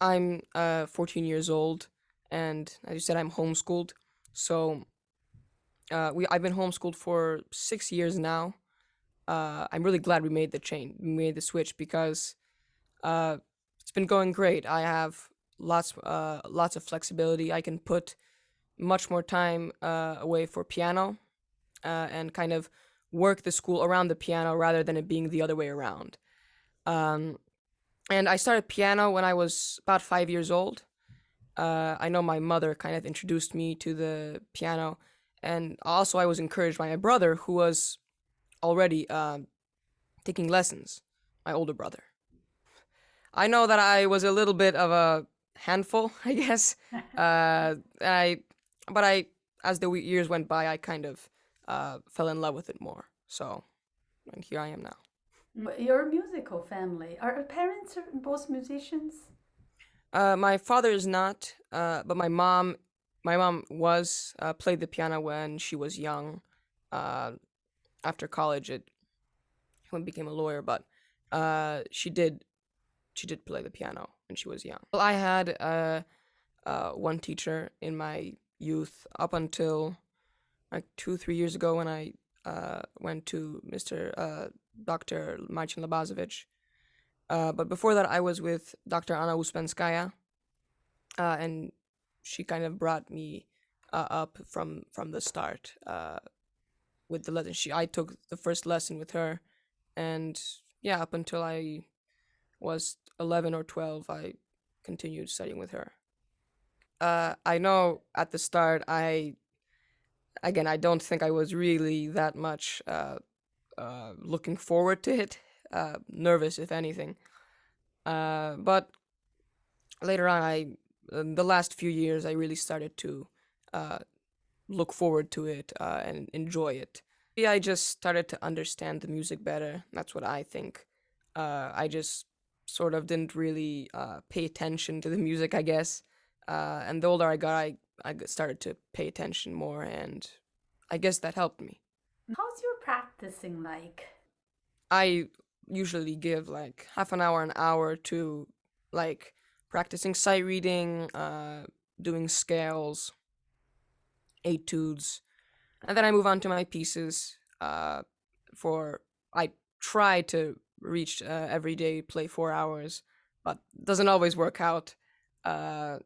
I'm 14 years old, and as you said, I'm homeschooled. So I've been homeschooled for 6 years now. I'm really glad we made the change, we made the switch because uh, it's been going great. I have lots of flexibility. I can put much more time away for piano and kind of work the school around the piano rather than it being the other way around. Um, and I started piano when I was about 5 years old. I know my mother kind of introduced me to the piano, and also I was encouraged by my brother, who was already taking lessons. My older brother. I know that I was a little bit of a handful, I guess. I, but as the years went by, I kind of fell in love with it more. So, and here I am now. Your musical family. Are your parents both musicians? My father is not, but my mom was played the piano when she was young. Uh, After college, it when became a lawyer, but she did play the piano when she was young. Well, I had one teacher in my youth up until like 2 3 years ago when I went to Mr. Dr. Martin Labazevitch. But before that, I was with Dr. Anna Uspenskaya, and she kind of brought me up from the start with the lesson. I took the first lesson with her, and yeah, up until I was 11 or 12, I continued studying with her. I know at the start, I don't think I was really that much looking forward to it, nervous if anything. But later on, the last few years, I really started to uh, look forward to it and enjoy it. Yeah, I just started to understand the music better. That's what I think. I just sort of didn't really pay attention to the music, I guess. And the older I got, I started to pay attention more, and I guess that helped me. How's your practicing like? I usually give like half an hour to like practicing sight reading, doing scales, etudes, and then I move on to my pieces. For I try to reach every day play 4 hours, but doesn't always work out. Uh,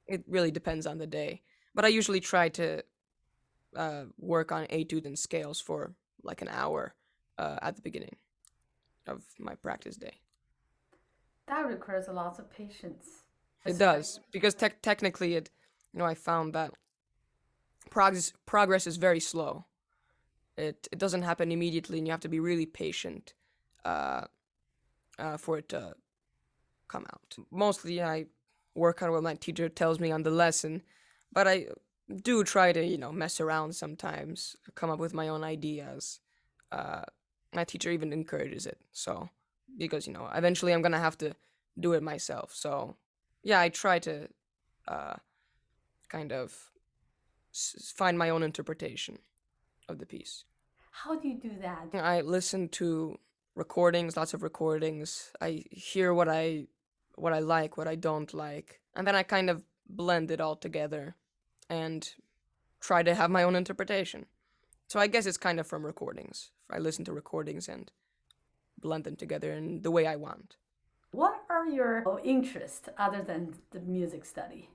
it really depends on the day, but I usually try to work on etude and scales for like an hour at the beginning of my practice day. That requires a lot of patience. It does because technically, I found that progress is very slow. It doesn't happen immediately, and you have to be really patient uh, for it to come out. Mostly, I work on what my teacher tells me on the lesson, but I do try to mess around sometimes, come up with my own ideas. Uh, my teacher even encourages it, so because eventually I'm gonna have to do it myself. So yeah, I try to uh, kind of find my own interpretation of the piece. How do you do that? I listen to recordings, lots of recordings. I hear what I like, what I don't like, and then I kind of blend it all together and try to have my own interpretation. So I guess it's kind of from recordings. I listen to recordings and blend them together in the way I want. What are your interests other than the music study?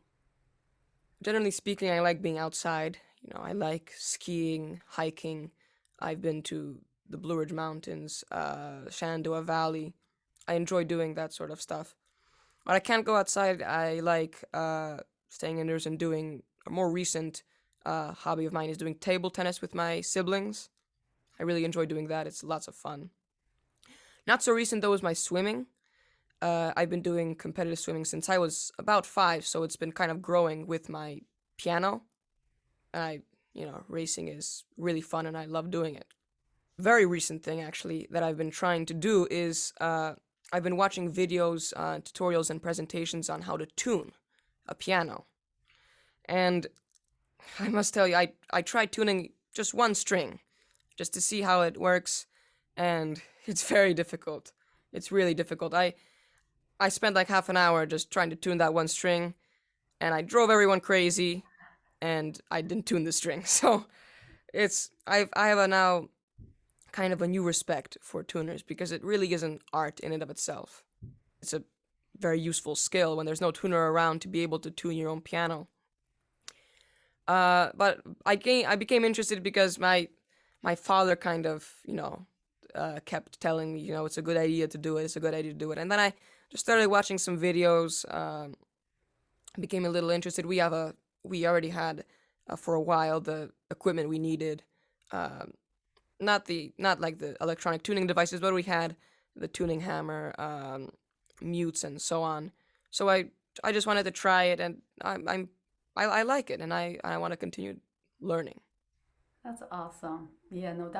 Generally speaking, I like being outside. I like skiing, hiking. I've been to the Blue Ridge Mountains, Shenandoah Valley. I enjoy doing that sort of stuff. When I can't go outside, I like staying indoors and doing a more recent hobby of mine is doing table tennis with my siblings. I really enjoy doing that. It's lots of fun. Not so recent though is my swimming. I've been doing competitive swimming since I was about 5, so it's been kind of growing with my piano. And racing is really fun and I love doing it. Very recent thing actually that I've been trying to do is I've been watching videos, tutorials, and presentations on how to tune a piano. And I must tell you, I tried tuning just one string just to see how it works, and it's very difficult. It's really difficult. I spent like half an hour just trying to tune that one string, and I drove everyone crazy, and I didn't tune the string. So I have a now kind of a new respect for tuners because it really is an art in and of itself. It's a very useful skill when there's no tuner around to be able to tune your own piano. But I became interested because my father kind of kept telling me, it's a good idea to do it. It's a good idea to do it. And then I just started watching some videos. Became a little interested. We already had for a while the equipment we needed. Not like the electronic tuning devices, but we had the tuning hammer, mutes, and so on. So I just wanted to try it, and I like it, and I want to continue learning. That's awesome. Yeah, no,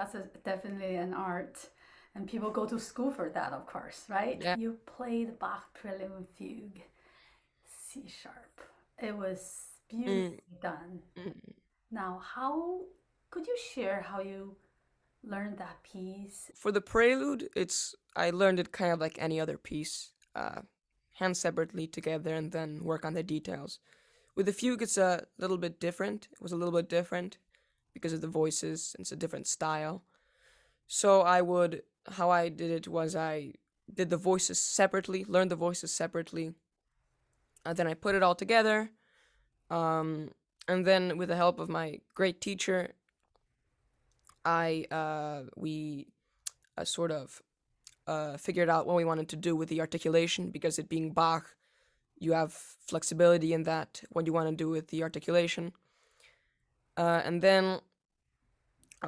definitely an art. And people go to school for that, of course, right? Yeah. You played Bach Prelude Fugue, C sharp. It was Mm, beautifully done. mm. Now, how could you share how you learned that piece? For the prelude, I learned it kind of like any other piece, hand separately together, and then work on the details. With the fugue, it's a little bit different. It was a little bit different because of the voices. It's a different style. So how I did it was I did the voices separately, learned the voices separately, and then I put it all together. Um, and then with the help of my great teacher, we sort of figured out what we wanted to do with the articulation because it being Bach, you have flexibility in that what you want to do with the articulation. And then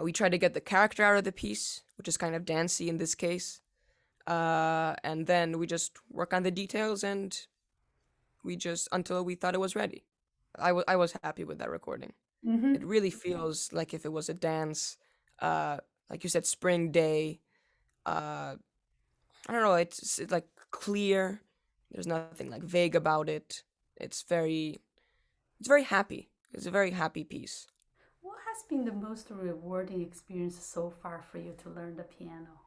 we tried to get the character out of the piece, which is kind of dancey in this case. And then we just work on the details, and we just until we thought it was ready. I was happy with that recording. It Mm-hmm. really feels like if it was a dance, like you said, spring day. Uh, I don't know. It's like clear. There's nothing like vague about it. It's very happy. It's a very happy piece. What has been the most rewarding experience so far for you to learn the piano?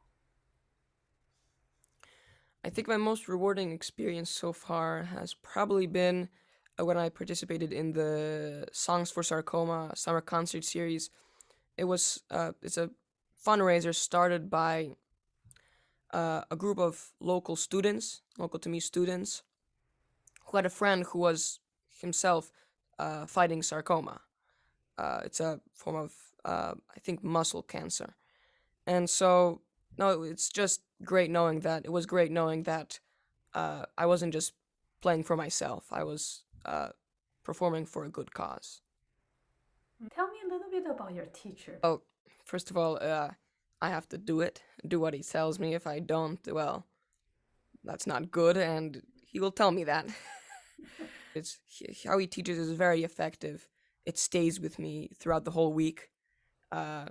I think my most rewarding experience so far has probably been when I participated in the Songs for Sarcoma Summer Concert Series. It's a fundraiser started by a group of local to me students, who had a friend who was himself fighting sarcoma. It's a form of, I think, muscle cancer. And so, no, it's just great knowing that. It was great knowing that I wasn't just playing for myself, I was performing for a good cause. Tell me a little bit about your teacher. Well, first of all, I have to do what he tells me. If I don't, well, that's not good, and he will tell me that. How he teaches is very effective. It stays with me throughout the whole week. Uh,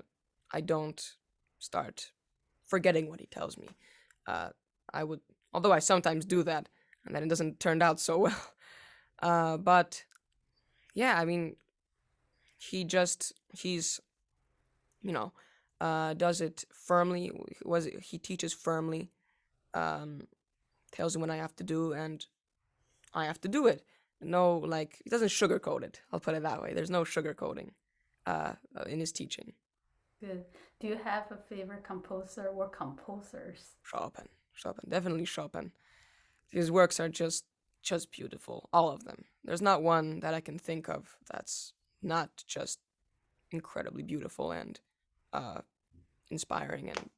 I don't start forgetting what he tells me. Uh, I would, although I sometimes do that, and then it doesn't turn out so well. But yeah, I mean, he's does it firmly. He teaches firmly, um, tells me when I have to do, and I have to do it. No, like, he doesn't sugarcoat it. I'll put it that way. There's no sugarcoating in his teaching. Good. Do you have a favorite composer or composers? Chopin, definitely Chopin. His works are just beautiful, all of them. There's not one that I can think of that's not just incredibly beautiful and uh, inspiring and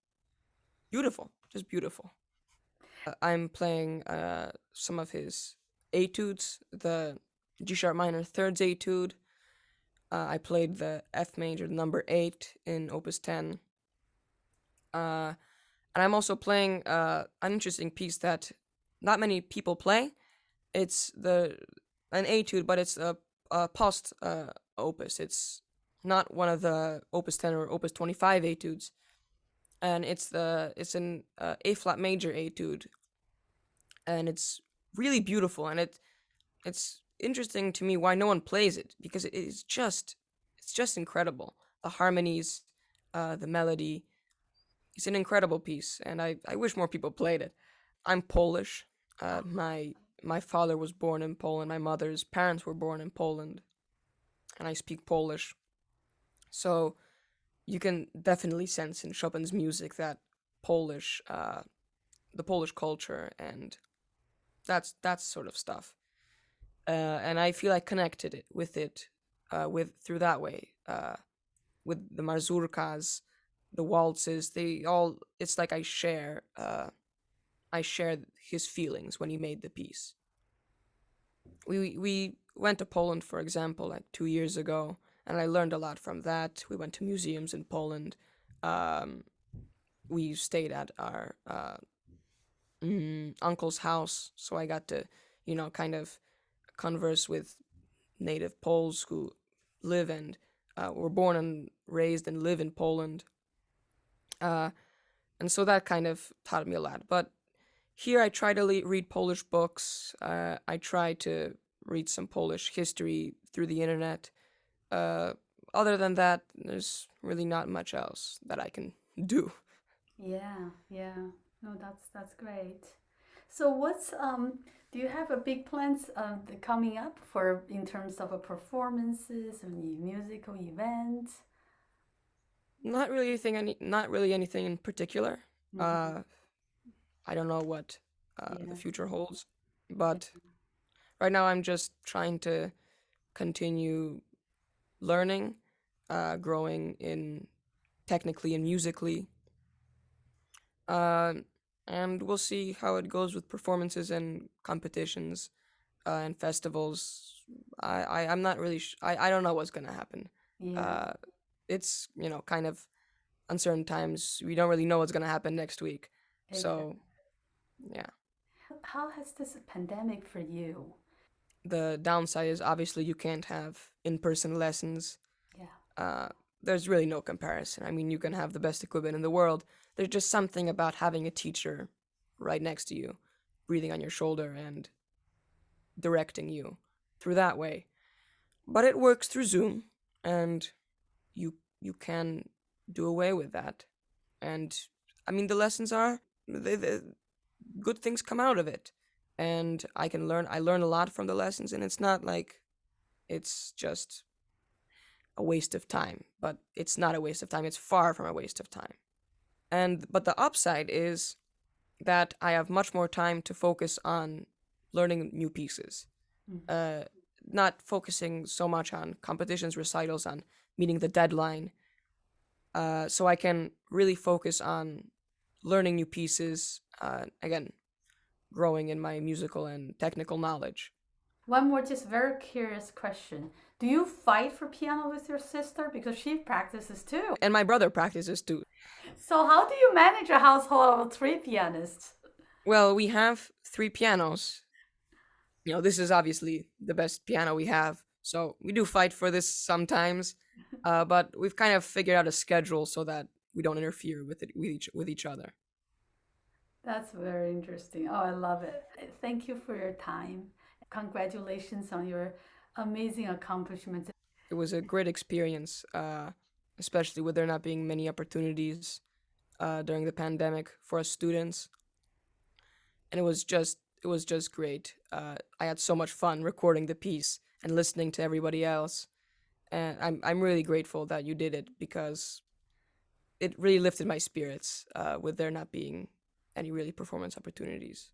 beautiful, just beautiful. I'm playing some of his etudes, the G sharp minor thirds etude. I played the F major number 8 in Opus 10. And I'm also playing an interesting piece that not many people play. It's an etude, but it's a post opus. It's not one of the Opus 10 or Opus 25 etudes, and it's an A flat major etude, and it's really beautiful, and it's interesting to me why no one plays it because it's just incredible. The harmonies, the melody. It's an incredible piece, and I wish more people played it. I'm Polish, My father was born in Poland. My mother's parents were born in Poland, and I speak Polish. So you can definitely sense in Chopin's music that Polish, the Polish culture, and that's sort of stuff. And I feel I connected it with through that way. With the mazurkas, the waltzes, they all. It's like I share his feelings when he made the piece. We went to Poland, for example, like 2 years ago, and I learned a lot from that. We went to museums in Poland. Um, we stayed at our uncle's house, so I got to, kind of converse with native Poles who live and were born and raised and live in Poland. Uh, and so that kind of taught me a lot. But here I try to read Polish books. I try to read some Polish history through the internet. Uh, Other than that, there's really not much else that I can do. Yeah, yeah. No, that's great. So what's do you have a big plans coming up for in terms of a performances or any musical events? Not really anything in particular. Hmm. Uh, I don't know what the Yeah, future holds, yeah, but right now I'm just trying to continue learning, growing in technically and musically, uh, and we'll see how it goes with performances and competitions and festivals. I'm not really. I don't know what's gonna happen. yeah. Uh, it's kind of uncertain times. We don't really know what's gonna happen next week. So Exactly. yeah, How has this pandemic for you? the downside is obviously you can't have in-person lessons. Yeah, Uh, there's really no comparison. I mean, you can have the best equipment in the world. There's just something about having a teacher right next to you, breathing on your shoulder and directing you through that way. But it works through Zoom, and you can do away with that. And I mean, the lessons are good things come out of it, and I learn a lot from the lessons, and it's not like it's just a waste of time, but it's not a waste of time. It's far from a waste of time. And but the upside is that I have much more time to focus on learning new pieces. hmm, Uh, Not focusing so much on competitions, recitals, on meeting the deadline. So I can really focus on learning new pieces. Again, growing in my musical and technical knowledge. one more just very curious question. Do you fight for piano with your sister because she practices too? And my brother practices too. So how do you manage a household of three pianists? Well, we have three pianos. This is obviously the best piano we have. So we do fight for this sometimes, but we've kind of figured out a schedule so that we don't interfere with each other. That's very interesting. Oh, I love it. Thank you for your time. Congratulations on your amazing accomplishments. It was a great experience, especially with there not being many opportunities during the pandemic for us students, and it was just great. I had so much fun recording the piece and listening to everybody else, and I'm really grateful that you did it because it really lifted my spirits with there not being any really performance opportunities.